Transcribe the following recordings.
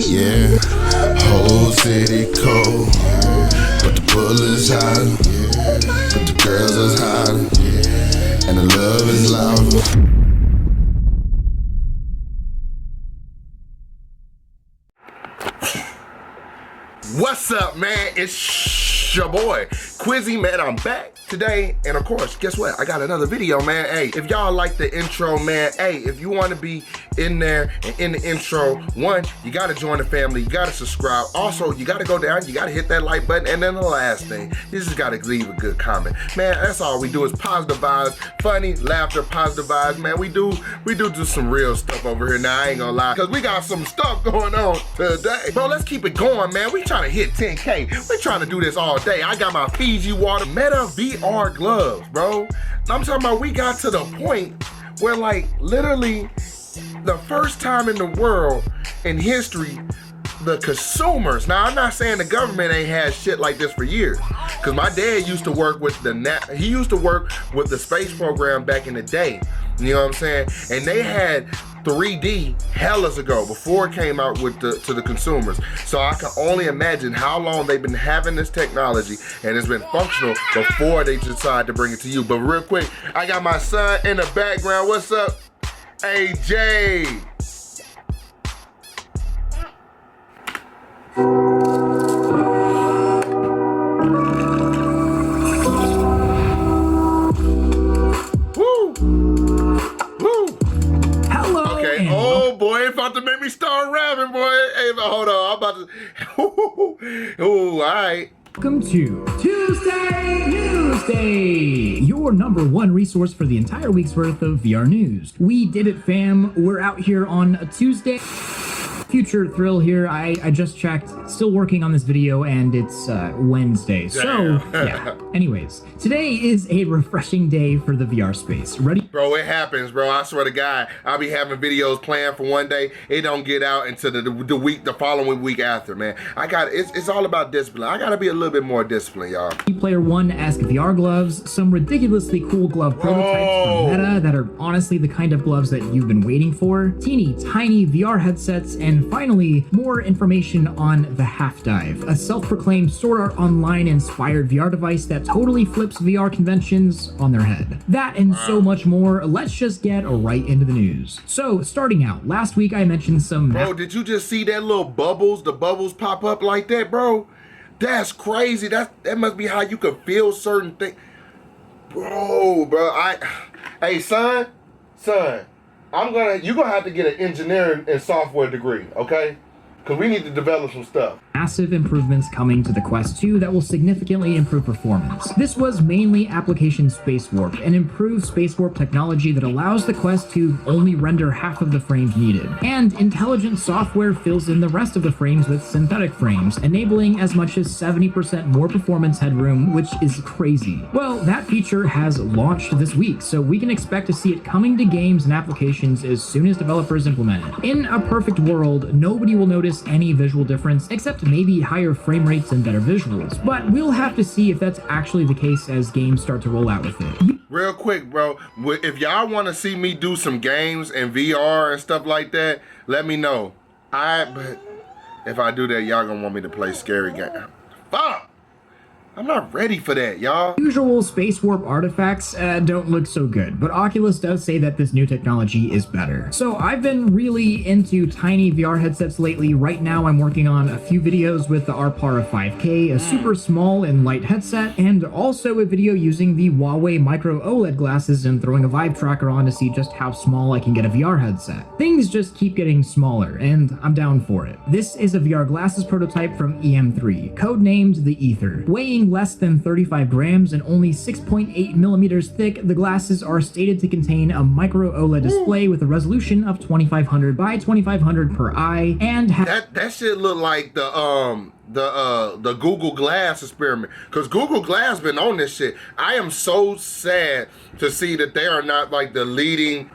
Yeah, whole city cold, but the bullets hot, but the girls is hot, and the love is loud. What's up, man? It's your boy Quizzy, man. I'm back today, and of course, guess what? I got another video, man. Hey, if y'all like the intro, man, hey, if you want to be in there and in the intro, one, you got to join the family, you got to subscribe. Also, you got to go down, you got to hit that like button, and then the last thing, you just got to leave a good comment. Man, that's all we do is positive vibes, funny, laughter, positive vibes, man. We do some real stuff over here now, I ain't gonna lie, because we got some stuff going on today. Bro, let's keep it going, man. We trying to hit 10K. We trying to do this all day. I got my Fiji water Meta VR gloves, bro. I'm talking about we got to the point where, like, literally the first time in the world in history, the consumers, now I'm not saying the government ain't had shit like this for years, because my dad used to work with he used to work with the space program back in the day, you know what I'm saying? And they had 3D hellas ago, before it came out with to the consumers. So I can only imagine how long they've been having this technology and it's been functional before they decide to bring it to you. But real quick, I got my son in the background. What's up, AJ? About to make me start rapping, boy. Hey, but hold on, I'm about to. Ooh, all right. Welcome to Tuesday Newsday, your #1 resource for the entire week's worth of VR news. We did it, fam. We're out here on a Tuesday. Future thrill here. I just checked, still working on this video, and it's Wednesday. So yeah, anyways, today is a refreshing day for the VR space. Ready? Bro, it happens, bro. I swear to God, I'll be having videos planned for one day, it don't get out until the following week after, man. It's all about discipline. I gotta be a little bit more disciplined, y'all. Player 1-esque VR gloves, some ridiculously cool glove prototypes from Meta that are honestly the kind of gloves that you've been waiting for, teeny tiny VR headsets, and finally, more information on the Half Dive, a self-proclaimed Sword Art Online inspired VR device that totally flips VR conventions on their head. That and so much more. Let's just get right into the news. So, starting out, last week I mentioned some... Bro, did you just see that little bubbles? The bubbles pop up like that, bro? That's crazy. That must be how you could feel certain things. Bro, hey, son, you're gonna have to get an engineering and software degree, okay? Because we need to develop some stuff. Massive improvements coming to the Quest 2 that will significantly improve performance. This was mainly application space warp, an improved space warp technology that allows the Quest to only render half of the frames needed. And intelligent software fills in the rest of the frames with synthetic frames, enabling as much as 70% more performance headroom, which is crazy. Well, that feature has launched this week, so we can expect to see it coming to games and applications as soon as developers implement it. In a perfect world, nobody will notice any visual difference, except maybe higher frame rates and better visuals, but we'll have to see if that's actually the case as games start to roll out with it. Real quick, bro, if y'all want to see me do some games and VR and stuff like that, let me know. But if I do that, y'all gonna want me to play scary game. Fuck! I'm not ready for that, y'all. Usual space warp artifacts don't look so good, but Oculus does say that this new technology is better. So I've been really into tiny VR headsets lately. Right now I'm working on a few videos with the Arpara 5K, a super small and light headset, and also a video using the WOAH micro OLED glasses and throwing a vibe tracker on to see just how small I can get a VR headset. Things just keep getting smaller, and I'm down for it. This is a VR glasses prototype from EM3, codenamed the Ether. Weighing less than 35 grams and only 6.8 millimeters thick, the glasses are stated to contain a micro OLED display with a resolution of 2500 by 2500 per eye, and that shit look like the Google Glass experiment, because Google Glass been on this shit. I am so sad to see that they are not like the leading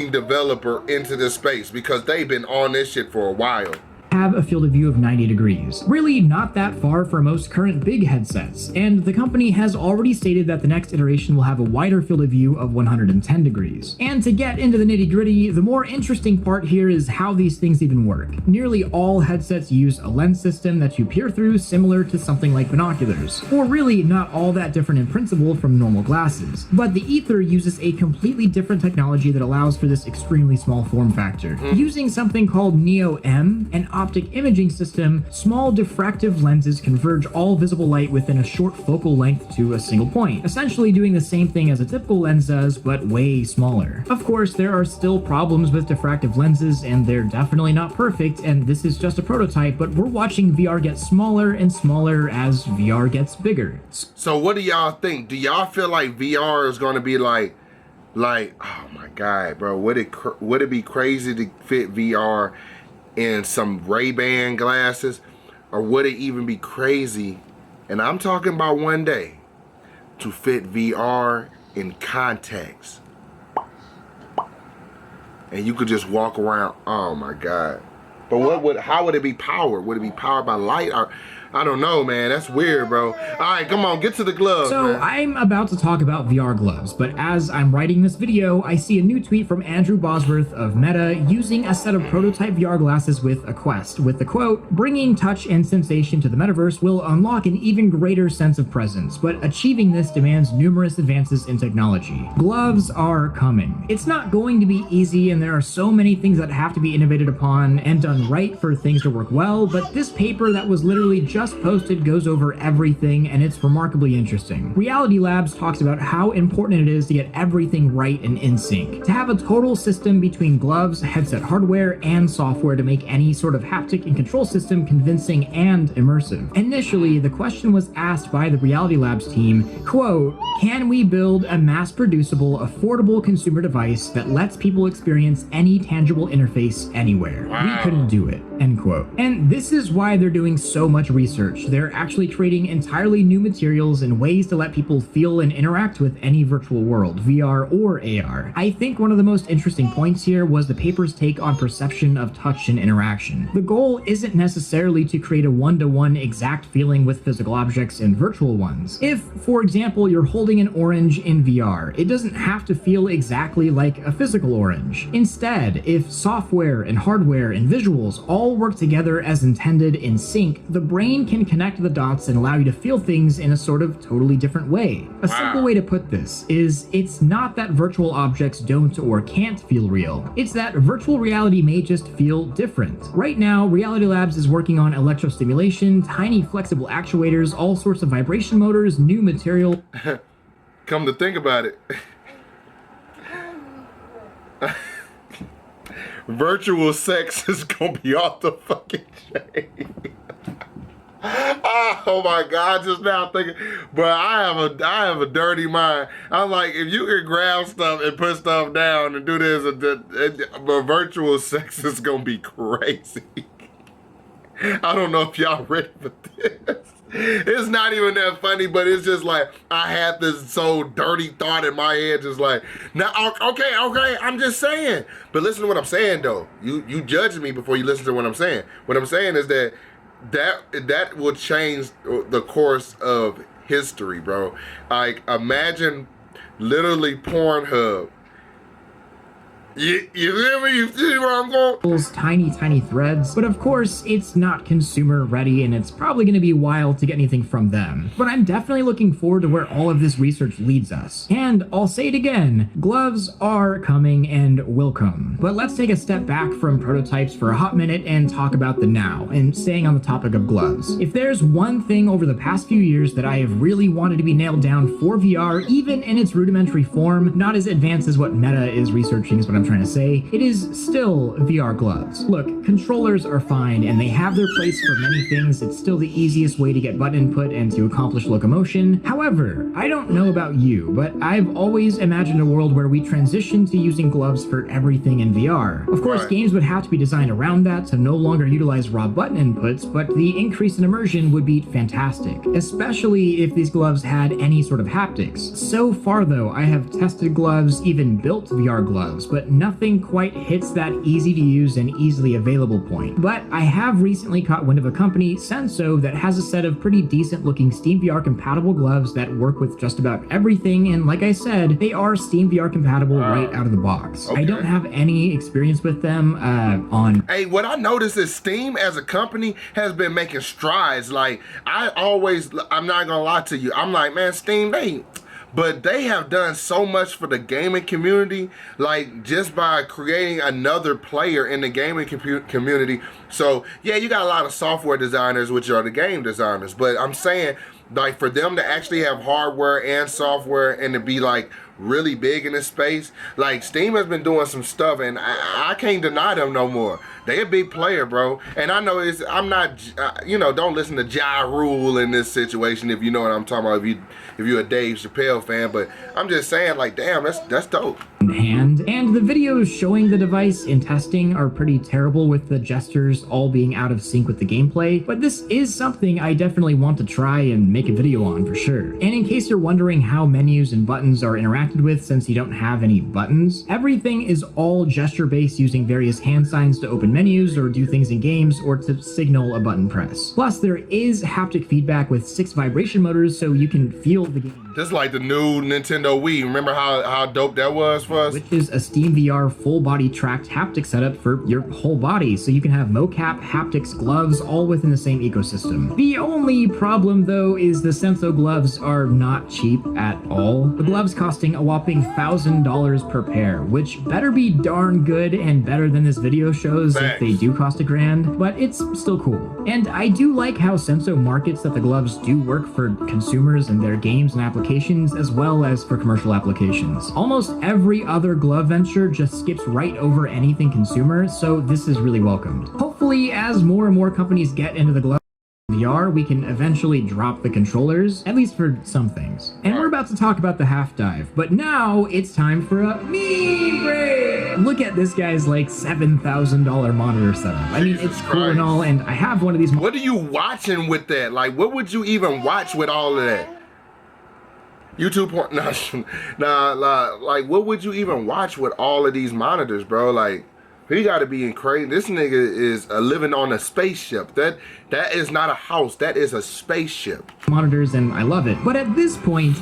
developer into this space, because they've been on this shit for a while. have a field of view of 90 degrees. Really not that far for most current big headsets, and the company has already stated that the next iteration will have a wider field of view of 110 degrees. And to get into the nitty-gritty, the more interesting part here is how these things even work. Nearly all headsets use a lens system that you peer through, similar to something like binoculars, or really not all that different in principle from normal glasses. But the Ether uses a completely different technology that allows for this extremely small form factor. Using something called Neo-M, an optic imaging system, small diffractive lenses converge all visible light within a short focal length to a single point, essentially doing the same thing as a typical lens does, but way smaller. Of course, there are still problems with diffractive lenses, and they're definitely not perfect, and this is just a prototype, but we're watching VR get smaller and smaller as VR gets bigger. So what do y'all think? Do y'all feel like VR is going to be like, oh my God, bro, would it be crazy to fit VR in some Ray-Ban glasses? Or would it even be crazy, and I'm talking about one day, to fit VR in contacts? And you could just walk around, oh my God. But how would it be powered? Would it be powered by light? Or I don't know, man. That's weird, bro. All right, come on, get to the gloves, So man. I'm about to talk about VR gloves, but as I'm writing this video, I see a new tweet from Andrew Bosworth of Meta using a set of prototype VR glasses with a Quest, with the quote, "Bringing touch and sensation to the metaverse will unlock an even greater sense of presence, but achieving this demands numerous advances in technology. Gloves are coming. It's not going to be easy, and there are so many things that have to be innovated upon and done right for things to work well, but this paper that was literally just posted goes over everything, and it's remarkably interesting. Reality Labs talks about how important it is to get everything right and in sync, to have a total system between gloves, headset hardware, and software to make any sort of haptic and control system convincing and immersive. Initially, the question was asked by the Reality Labs team, quote, "Can we build a mass-producible, affordable consumer device that lets people experience any tangible interface anywhere? We couldn't do it," end quote. And this is why they're doing so much research. They're actually creating entirely new materials and ways to let people feel and interact with any virtual world, VR or AR. I think one of the most interesting points here was the paper's take on perception of touch and interaction. The goal isn't necessarily to create a one-to-one exact feeling with physical objects and virtual ones. If, for example, you're holding an orange in VR, it doesn't have to feel exactly like a physical orange. Instead, if software and hardware and visuals all work together as intended in sync, the brain can connect the dots and allow you to feel things in a sort of totally different way. A simple way to put this is it's not that virtual objects don't or can't feel real. It's that virtual reality may just feel different. Right now, Reality Labs is working on electrostimulation, tiny flexible actuators, all sorts of vibration motors, new material. Come to think about it. Virtual sex is gonna be off the fucking chain. Oh my God, just now thinking, but I have a dirty mind. I'm like, if you can grab stuff and put stuff down and do this, but virtual sex is gonna be crazy. I don't know if y'all ready for this. It's not even that funny, but it's just like, I had this so dirty thought in my head, just like, now, okay, I'm just saying. But listen to what I'm saying though. You judge me before you listen to what I'm saying. What I'm saying is that will change the course of history, bro. Like, imagine literally Pornhub. You feel me? You see where I'm going? Tiny threads, but of course it's not consumer ready and it's probably going to be a while to get anything from them. But I'm definitely looking forward to where all of this research leads us. And I'll say it again, gloves are coming and will come. But let's take a step back from prototypes for a hot minute and talk about the now, and staying on the topic of gloves. If there's one thing over the past few years that I have really wanted to be nailed down for VR, even in its rudimentary form, not as advanced as what Meta is researching is what I'm trying to say, it is still VR gloves. Look, controllers are fine and they have their place for many things. It's still the easiest way to get button input and to accomplish locomotion. However, I don't know about you, but I've always imagined a world where we transition to using gloves for everything in VR. Of course, games would have to be designed around that to no longer utilize raw button inputs, but the increase in immersion would be fantastic, especially if these gloves had any sort of haptics. So far though, I have tested gloves, even built VR gloves, but but nothing quite hits that easy to use and easily available point. But I have recently caught wind of a company, Senso, that has a set of pretty decent looking SteamVR compatible gloves that work with just about everything, and like I said, they are SteamVR compatible right out of the box. Okay. I don't have any experience with them on... Hey, what I noticed is Steam as a company has been making strides. Like, I'm not gonna lie to you, I'm like, man, Steam, but they have done so much for the gaming community, like just by creating another player in the gaming community. So yeah, you got a lot of software designers, which are the game designers, but I'm saying, like, for them to actually have hardware and software and to be like really big in this space, like Steam has been doing some stuff, and I can't deny them no more. They a big player, bro. And I know I'm not, don't listen to Ja Rule in this situation, if you know what I'm talking about, if you're a Dave Chappelle fan, but I'm just saying, like, damn, that's dope. Hand. And the videos showing the device in testing are pretty terrible, with the gestures all being out of sync with the gameplay, but this is something I definitely want to try and make a video on for sure. And in case you're wondering how menus and buttons are interacted with since you don't have any buttons, everything is all gesture based, using various hand signs to open menus or do things in games or to signal a button press. Plus there is haptic feedback with 6 vibration motors, so you can feel the game. Just like the new Nintendo Wii. Remember how dope that was for us? Which is a SteamVR full body tracked haptic setup for your whole body, so you can have mocap, haptics, gloves, all within the same ecosystem. The only problem though is the Senso gloves are not cheap at all. The gloves costing a whopping $1,000 per pair, which better be darn good and better than this video shows. Thanks. If they do cost $1,000, but it's still cool. And I do like how Senso markets that the gloves do work for consumers and their games and applications, as well as for commercial applications. Almost every other glove venture just skips right over anything consumer, so this is really welcomed. Hopefully, as more and more companies get into the glove VR, we can eventually drop the controllers, at least for some things. And we're about to talk about the half dive, but now it's time for a meme break! Look at this guy's like $7,000 monitor setup. I mean, it's cool and all, and I have one of these. What are you watching with that? Like, what would you even watch with all of that? YouTube porn? Nah, like, what would you even watch with all of these monitors, bro? Like, he gotta be in crazy. This nigga is living on a spaceship. That is not a house, that is a spaceship. Monitors, and I love it. But at this point,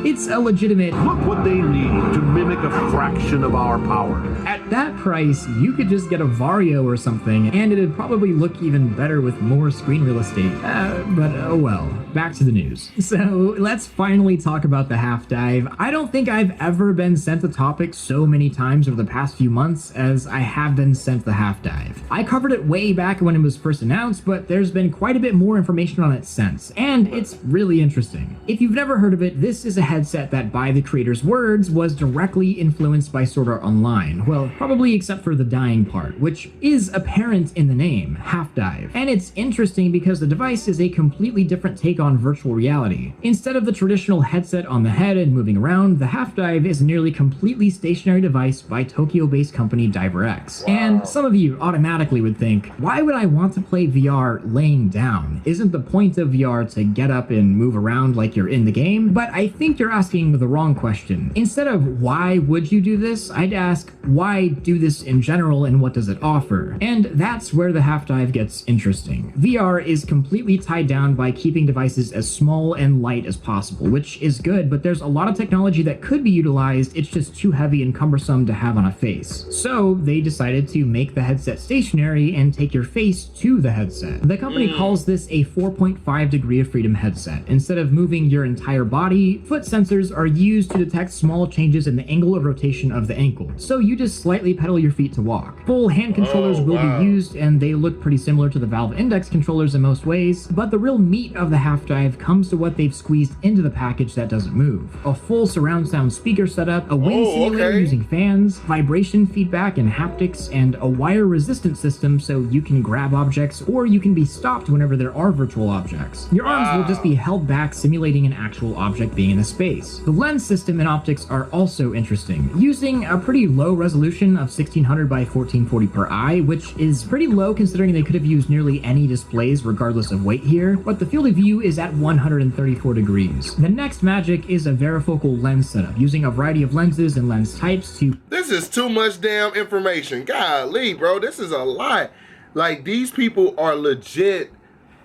it's a legitimate... Look what they need to mimic a fraction of our power. At that price, you could just get a Vario or something, and it'd probably look even better with more screen real estate. But oh well. Back to the news. So let's finally talk about the half dive. I don't think I've ever been sent a topic so many times over the past few months as I have been sent the half dive. I covered it way back when it was first announced, but there's been quite a bit more information on it since, and it's really interesting. If you've never heard of it, this is a headset that, by the creator's words, was directly influenced by Sword Art Online. Well, probably except for the dying part, which is apparent in the name, half dive. And it's interesting because the device is a completely different take on virtual reality. Instead of the traditional headset on the head and moving around, the half dive is a nearly completely stationary device by Tokyo-based company DiverX. And some of you automatically would think, why would I want to play VR laying down? Isn't the point of VR to get up and move around like you're in the game? But I think you're asking the wrong question. Instead of why would you do this, I'd ask why do this in general and what does it offer? And that's where the half dive gets interesting. VR is completely tied down by keeping devices as small and light as possible, which is good, but there's a lot of technology that could be utilized, it's just too heavy and cumbersome to have on a face. So they decided to make the headset stationary and take your face to the headset. The company calls this a 4.5 degree of freedom headset. Instead of moving your entire body, foot sensors are used to detect small changes in the angle of rotation of the ankle. So you just slightly pedal your feet to walk. Full hand controllers will be used, and they look pretty similar to the Valve Index controllers in most ways, but the real meat of the half dive comes to what they've squeezed into the package that doesn't move. A full surround sound speaker setup, a wind simulator using fans, vibration feedback and haptics, and a wire resistant system so you can grab objects or you can be stopped whenever there are virtual objects. Your arms will just be held back, simulating an actual object being in a space. The lens system and optics are also interesting, using a pretty low resolution of 1600 by 1440 per eye, which is pretty low considering they could have used nearly any displays regardless of weight here, but the field of view is at 134 degrees. The next magic is a varifocal lens setup, using a variety of lenses and lens types to... This is too much damn information. Golly, bro, this is a lot. Like, these people are legit,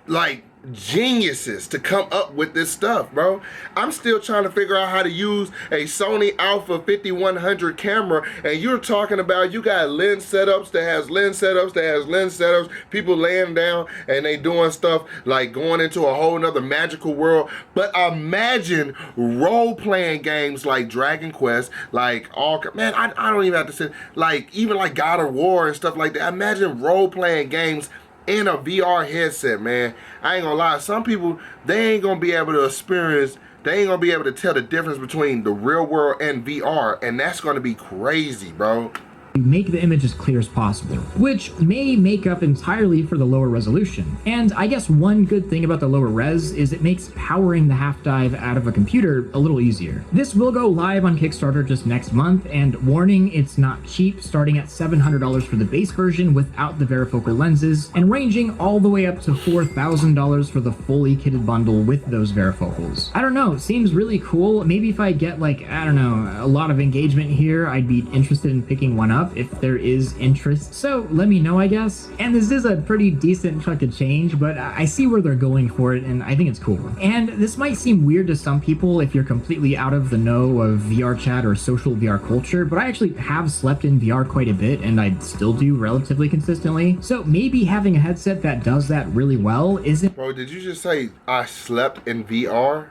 like, geniuses to come up with this stuff, bro. I'm still trying to figure out how to use a Sony Alpha 5100 camera, and you're talking about you got lens setups that has lens setups that has lens setups, people laying down and they doing stuff like going into a whole nother magical world. But imagine role-playing games like Dragon Quest, like man, I don't even have to say, like even like God of War and stuff like that. Imagine role-playing games in a VR headset, man. I ain't gonna lie, some people, they ain't gonna be able to experience, they ain't gonna be able to tell the difference between the real world and VR, and that's gonna be crazy, bro. make the image as clear as possible, which may make up entirely for the lower resolution. And I guess one good thing about the lower res is it makes powering the half dive out of a computer a little easier. This will go live on Kickstarter just next month, and warning, it's not cheap, starting at $700 for the base version without the varifocal lenses, and ranging all the way up to $4,000 for the fully kitted bundle with those varifocals. I don't know, it seems really cool. Maybe if I get like, I don't know, a lot of engagement here, I'd be interested in picking one up if there is interest. So let me know, I guess. And this is a pretty decent chunk of change, but I see where they're going for it, and I think it's cool. And this might seem weird to some people if you're completely out of the know of VR chat or social VR culture, but I actually have slept in VR quite a bit, and I still do relatively consistently. So maybe having a headset that does that really well isn't... Bro, did you just say I slept in VR?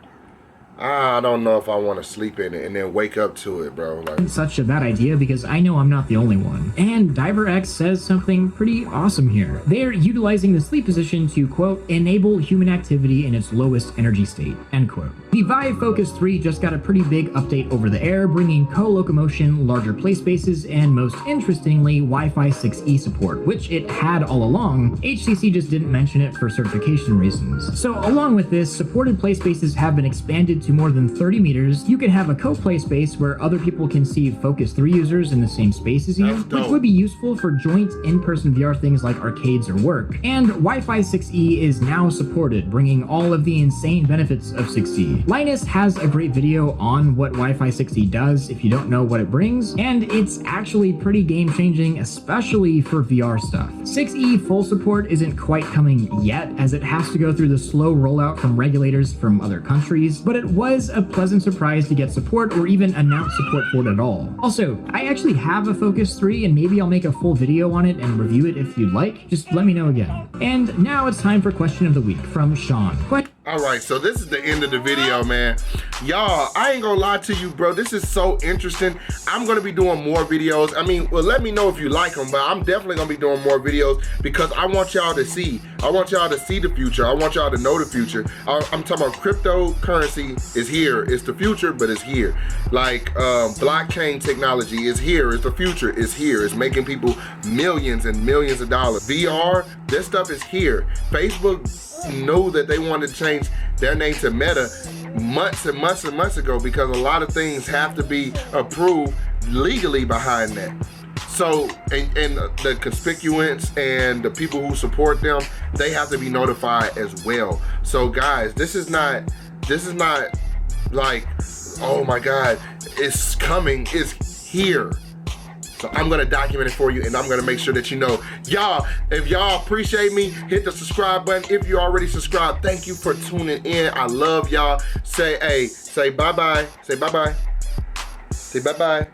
I don't know if I want to sleep in it and then wake up to it, bro. Like, such a bad idea, because I know I'm not the only one. And DiverX says something pretty awesome here. They're utilizing the sleep position to, quote, enable human activity in its lowest energy state, end quote. The Vive Focus 3 just got a pretty big update over the air, bringing co-locomotion, larger play spaces, and most interestingly, Wi-Fi 6E support, which it had all along. HTC just didn't mention it for certification reasons. So along with this, supported play spaces have been expanded to more than 30 meters. You can have a co-play space where other people can see Focus 3 users in the same space as you, which would be useful for joint in-person VR things like arcades or work. And Wi-Fi 6E is now supported, bringing all of the insane benefits of 6E. Linus has a great video on what Wi-Fi 6E does if you don't know what it brings, and it's actually pretty game-changing, especially for VR stuff. 6E full support isn't quite coming yet, as it has to go through the slow rollout from regulators from other countries, but it was a pleasant surprise to get support or even announce support for it at all. Also, I actually have a Focus 3, and maybe I'll make a full video on it and review it if you'd like. Just let me know again. And now it's time for question of the week from Sean. all right, so this is the end of the video, man. Y'all, I ain't gonna lie to you, bro. This is so interesting. I'm gonna be doing more videos. I mean, well, let me know if you like them, but I'm definitely gonna be doing more videos because I want y'all to see. I want y'all to see the future. I want y'all to know the future. I'm talking about cryptocurrency is here. It's the future, but it's here. Like blockchain technology is here. It's the future. It's here. It's making people millions and millions of dollars. VR, this stuff is here. Facebook knew that they wanted to change their name to Meta months and months and months ago because a lot of things have to be approved legally behind that. So, and the constituents and the people who support them, they have to be notified as well. So guys, this is not like, oh my God, it's coming, it's here. So I'm gonna document it for you, and I'm gonna make sure that you know. Y'all, if y'all appreciate me, hit the subscribe button. If you already subscribed, thank you for tuning in. I love y'all. Say, hey, say bye-bye. Say bye-bye. Say bye-bye.